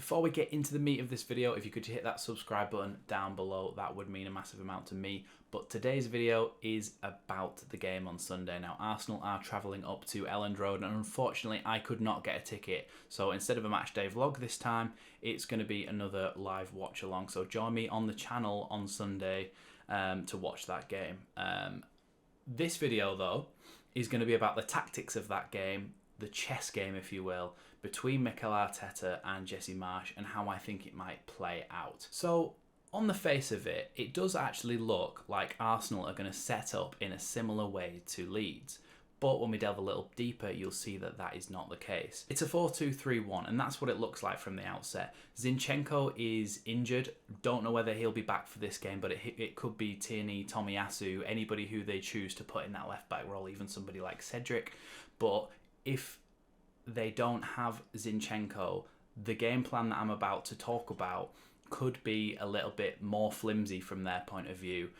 Before we get into the meat of this video, if you could hit that subscribe button down below, that would mean a massive amount to me. But today's video is about the game on Sunday. Now, Arsenal are travelling up to Elland Road, and unfortunately I could not get a ticket. So instead of a match day vlog this time, it's going to be another live watch along. So join me on the channel on Sunday to watch that game. This video though is going to be about the tactics of that game, the chess game if you will, between Mikel Arteta and Jesse Marsch, and how I think it might play out. So on the face of it, it does actually look like Arsenal are going to set up in a similar way to Leeds. But when we delve a little deeper, you'll see that that is not the case. It's a 4-2-3-1, and that's what it looks like from the outset. Zinchenko is injured. Don't know whether he'll be back for this game, but it could be Tierney, Tomiyasu, anybody who they choose to put in that left-back role, even somebody like Cedric. But if they don't have Zinchenko, the game plan that I'm about to talk about could be a little bit more flimsy from their point of view.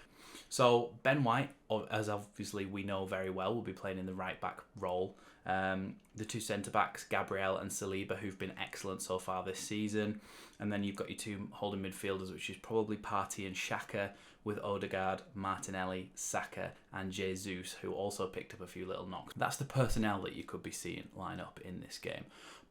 So Ben White, as obviously we know very well, will be playing in the right back role. The two centre backs, Gabriel and Saliba, who've been excellent so far this season. And then you've got your two holding midfielders, which is probably Partey and Xhaka, with Odegaard, Martinelli, Saka and Jesus, who also picked up a few little knocks. That's the personnel that you could be seeing line up in this game.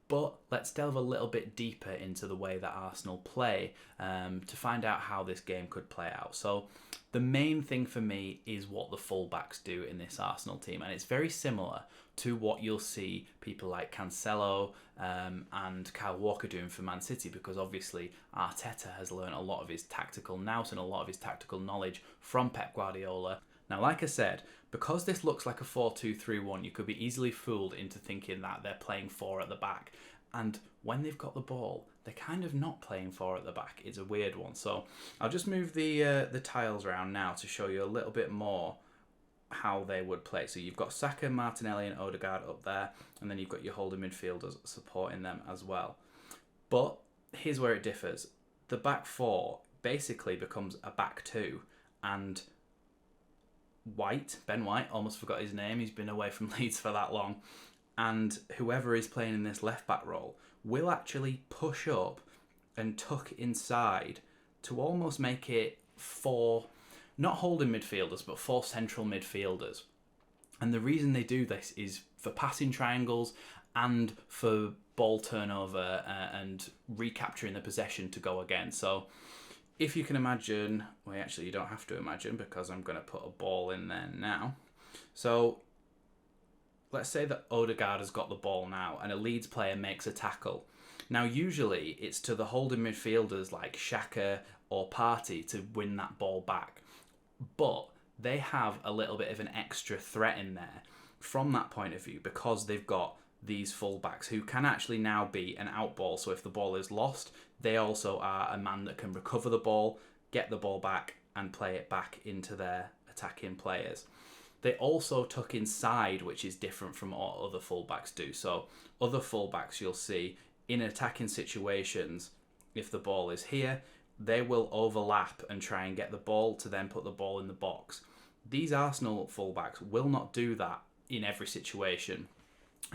But let's delve a little bit deeper into the way that Arsenal play to find out how this game could play out. So the main thing for me is what the fullbacks do in this Arsenal team. And it's very similar to what you'll see people like Cancelo and Kyle Walker doing for Man City, because obviously Arteta has learned a lot of his tactical nous and a lot of his tactical knowledge from Pep Guardiola. Now, like I said, because this looks like a 4-2-3-1, you could be easily fooled into thinking that they're playing four at the back. And when they've got the ball, they're kind of not playing four at the back. It's a weird one. So I'll just move the tiles around now to show you a little bit more how they would play. So you've got Saka, Martinelli and Odegaard up there, and then you've got your holding midfielders supporting them as well. But here's where it differs. The back four basically becomes a back two, and Ben White, almost forgot his name, he's been away from Leeds for that long, and whoever is playing in this left back role will actually push up and tuck inside to almost make it four, not holding midfielders, but four central midfielders. And the reason they do this is for passing triangles and for ball turnover and recapturing the possession to go again. So if you can imagine, well actually you don't have to imagine because I'm going to put a ball in there now. So let's say that Odegaard has got the ball now and a Leeds player makes a tackle. Now usually it's to the holding midfielders like Xhaka or Partey to win that ball back. But they have a little bit of an extra threat in there from that point of view because they've got these fullbacks who can actually now be an out ball. So if the ball is lost, they also are a man that can recover the ball, get the ball back and play it back into their attacking players. They also tuck inside, which is different from what other fullbacks do. So other fullbacks you'll see in attacking situations, if the ball is here, they will overlap and try and get the ball to then put the ball in the box. These Arsenal fullbacks will not do that in every situation.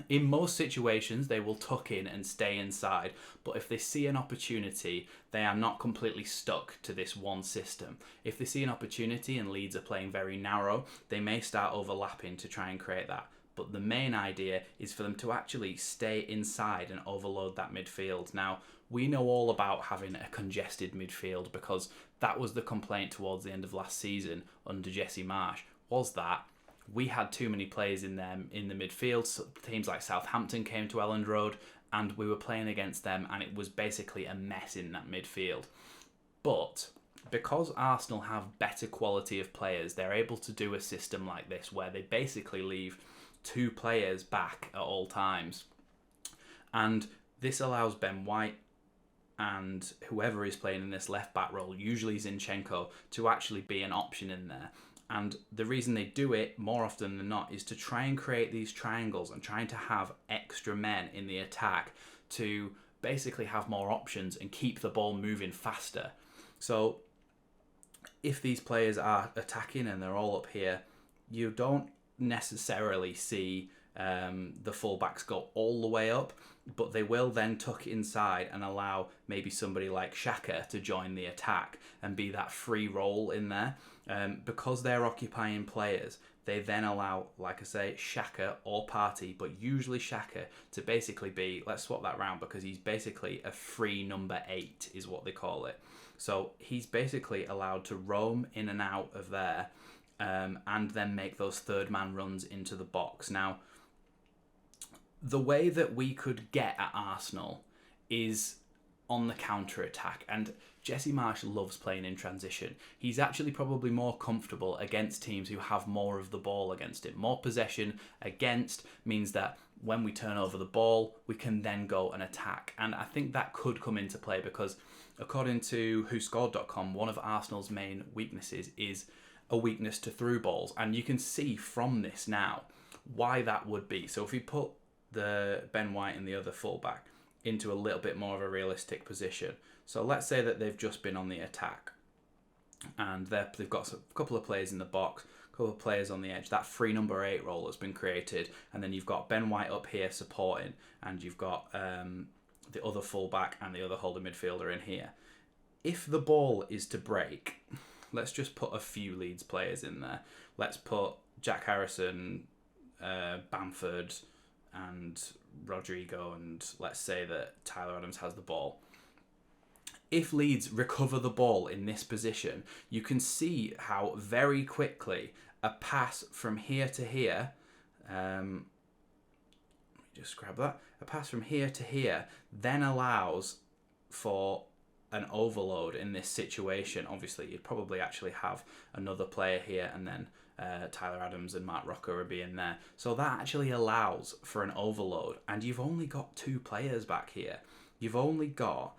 In most situations, they will tuck in and stay inside, but if they see an opportunity, they are not completely stuck to this one system. If they see an opportunity and Leeds are playing very narrow, they may start overlapping to try and create that. But the main idea is for them to actually stay inside and overload that midfield. Now, we know all about having a congested midfield because that was the complaint towards the end of last season under Jesse Marsch, was that we had too many players in them in the midfield. So teams like Southampton came to Elland Road and we were playing against them and it was basically a mess in that midfield. But because Arsenal have better quality of players, they're able to do a system like this where they basically leave two players back at all times. And this allows Ben White and whoever is playing in this left back role, usually Zinchenko, to actually be an option in there. And the reason they do it more often than not is to try and create these triangles and trying to have extra men in the attack to basically have more options and keep the ball moving faster. So if these players are attacking and they're all up here, you don't necessarily see the fullbacks go all the way up, but they will then tuck inside and allow maybe somebody like Xhaka to join the attack and be that free role in there. Because they're occupying players, they then allow, like I say, Xhaka or Partey, but usually Xhaka, to basically be, let's swap that round, because he's basically a free number 8 is what they call it. So he's basically allowed to roam in and out of there, and then make those third man runs into the box. Now, the way that we could get at Arsenal is on the counter-attack, and Jesse Marsch loves playing in transition. He's actually probably more comfortable against teams who have more of the ball against him. More possession against means that when we turn over the ball, we can then go and attack. And I think that could come into play because, according to WhoScored.com, one of Arsenal's main weaknesses is a weakness to through balls. And you can see from this now why that would be. So if we put the Ben White and the other fullback into a little bit more of a realistic position. So let's say that they've just been on the attack and they've got a couple of players in the box, a couple of players on the edge. That free number 8 role has been created, and then you've got Ben White up here supporting, and you've got the other fullback and the other holding midfielder in here. If the ball is to break, let's just put a few Leeds players in there. Let's put Jack Harrison, Bamford, and Rodrigo, and let's say that Tyler Adams has the ball. If Leeds recover the ball in this position, you can see how very quickly a pass from here to here, let me just grab that, a pass from here to here then allows for an overload in this situation. Obviously, you'd probably actually have another player here, and then Tyler Adams and Mark Rocker would be in there. So that actually allows for an overload, and you've only got 2 players back here. You've only got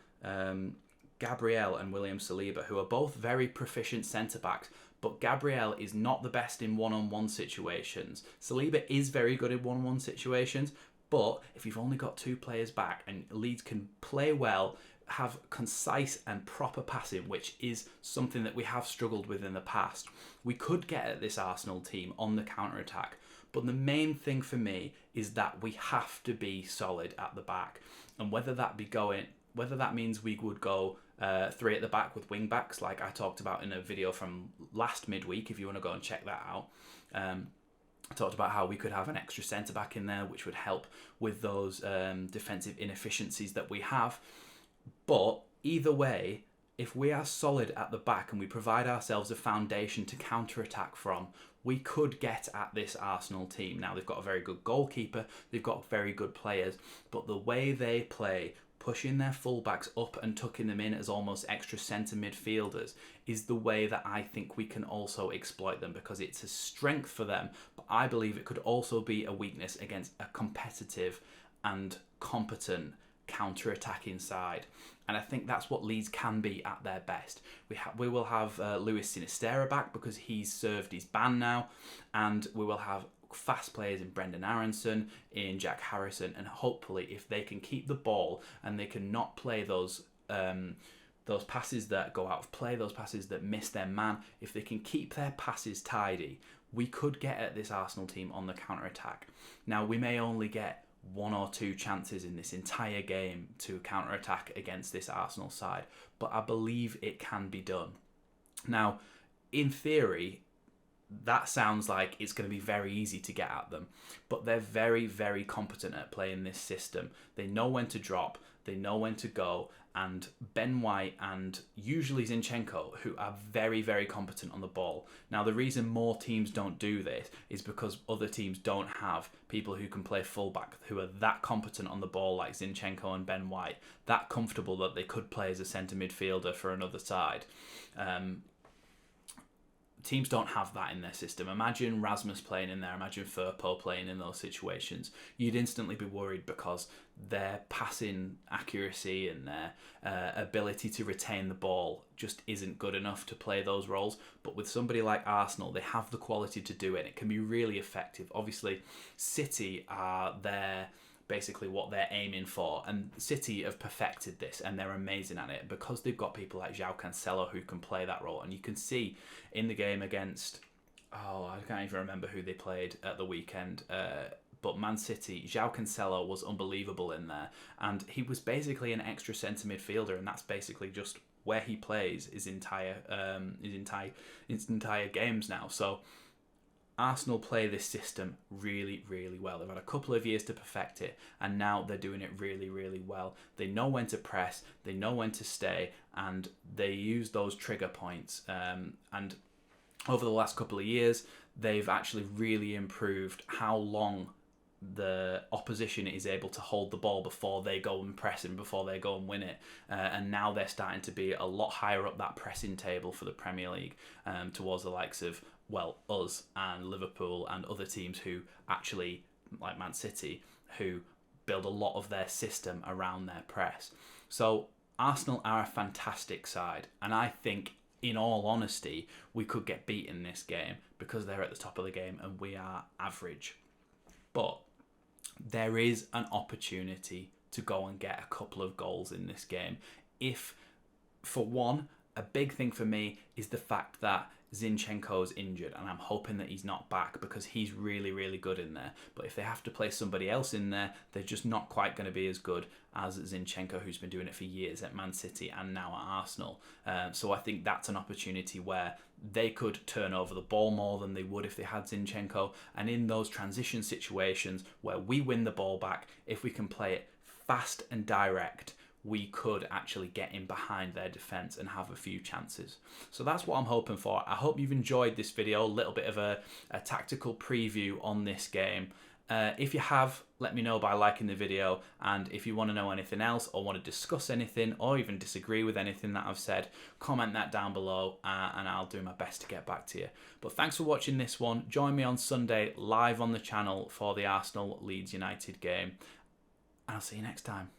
Gabriel and William Saliba, who are both very proficient centre-backs, but Gabriel is not the best in one-on-one situations. Saliba is very good in one-on-one situations, but if you've only got 2 players back and Leeds can play well, have concise and proper passing, which is something that we have struggled with in the past, we could get at this Arsenal team on the counter-attack. But the main thing for me is that we have to be solid at the back, and whether that means we would go 3 at the back with wing backs, like I talked about in a video from last midweek, if you want to go and check that out. I talked about how we could have an extra centre back in there, which would help with those defensive inefficiencies that we have. But either way, if we are solid at the back and we provide ourselves a foundation to counter-attack from, we could get at this Arsenal team. Now, they've got a very good goalkeeper, they've got very good players, but the way they play, pushing their fullbacks up and tucking them in as almost extra centre midfielders, is the way that I think we can also exploit them, because it's a strength for them, but I believe it could also be a weakness against a competitive and competent counter-attacking side. And I think that's what Leeds can be at their best. We will have Luis Sinisterra back because he's served his ban now, and we will have fast players in Brendan Aronson, in Jack Harrison, and hopefully if they can keep the ball and they can not play those passes that go out of play, those passes that miss their man, if they can keep their passes tidy, we could get at this Arsenal team on the counter-attack. Now, we may only get 1 or 2 chances in this entire game to counter-attack against this Arsenal side, but I believe it can be done. Now, in theory, that sounds like it's going to be very easy to get at them, but they're very, very competent at playing this system. They know when to drop, they know when to go, and Ben White and usually Zinchenko, who are very, very competent on the ball. Now, the reason more teams don't do this is because other teams don't have people who can play fullback who are that competent on the ball like Zinchenko and Ben White, that comfortable that they could play as a centre midfielder for another side. Teams don't have that in their system. Imagine Rasmus playing in there, imagine Firpo playing in those situations. You'd instantly be worried because their passing accuracy and their ability to retain the ball just isn't good enough to play those roles. But with somebody like Arsenal, they have the quality to do it. It can be really effective. Obviously, City are there, basically what they're aiming for, and City have perfected this and they're amazing at it because they've got people like João Cancelo who can play that role. And you can see in the game against, I can't even remember who they played at the weekend, but Man City, João Cancelo was unbelievable in there, and he was basically an extra centre midfielder, and that's basically just where he plays his entire games now. So Arsenal play this system really, really well. They've had a couple of years to perfect it, and now they're doing it really, really well. They know when to press, they know when to stay, and they use those trigger points. And over the last couple of years, they've actually really improved how long the opposition is able to hold the ball before they go and press and before they go and win it. And now they're starting to be a lot higher up that pressing table for the Premier League, towards the likes of, well, us and Liverpool and other teams who actually, like Man City, who build a lot of their system around their press. So Arsenal are a fantastic side, and I think, in all honesty, we could get beaten this game because they're at the top of the game and we are average. But there is an opportunity to go and get a couple of goals in this game. If, for one, a big thing for me is the fact that Zinchenko's injured, and I'm hoping that he's not back because he's really, really good in there. But if they have to play somebody else in there, they're just not quite going to be as good as Zinchenko, who's been doing it for years at Man City and now at Arsenal. So I think that's an opportunity where they could turn over the ball more than they would if they had Zinchenko. And in those transition situations where we win the ball back, if we can play it fast and direct, we could actually get in behind their defence and have a few chances. So that's what I'm hoping for. I hope you've enjoyed this video, a little bit of a tactical preview on this game. If you have, let me know by liking the video, and if you want to know anything else or want to discuss anything or even disagree with anything that I've said, comment that down below and I'll do my best to get back to you. But thanks for watching this one. Join me on Sunday live on the channel for the Arsenal Leeds United game, and I'll see you next time.